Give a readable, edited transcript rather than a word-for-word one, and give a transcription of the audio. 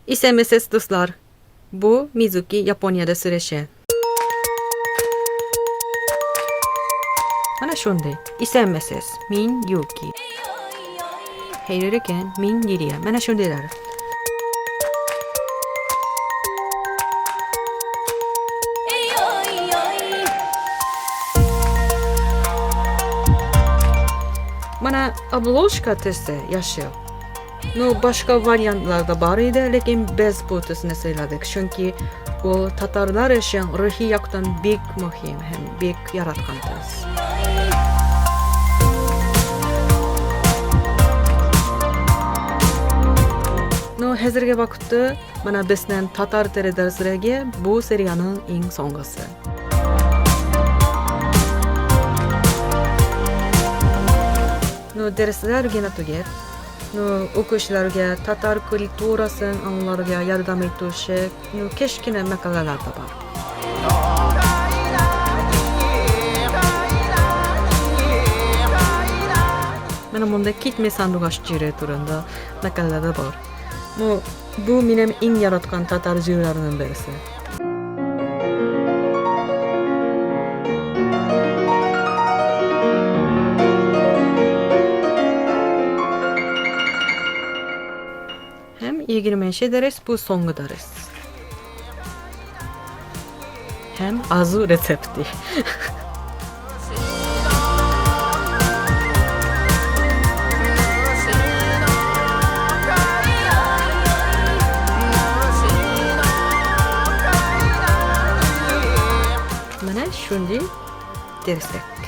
İsemesiz dostlar. Bu Mizuki Yaponiyada süreşi. Mana shunday. İsemesiz. Min Yuki. Heyrerken min Yiriya. Mana shundaylar. Mana obloshka testi yaşıyor. No başka varyantlarda var idi, lekin biz bu testini sayladık. Çünkü bu Tatarlar için ruhi yaktan büyük muhim hem büyük yaratkan test. No hozirgi vaqtda mana bizning Tatar tili darslariga bu seriyaning eng so'nggisi. No derslar gene tugar. No o'quvchilarga Tatar kulturasini anglashga yordam etuvchi kichkina maqolalar da bor. Mana bunda kitme sandugash jiri turida maqolalar bor. Bu mening eng yaratgan Tatar jurlarining birisi. Hem 20 ders bu so'nggi ders. Hem azu retsepti. Mana shunday derslar.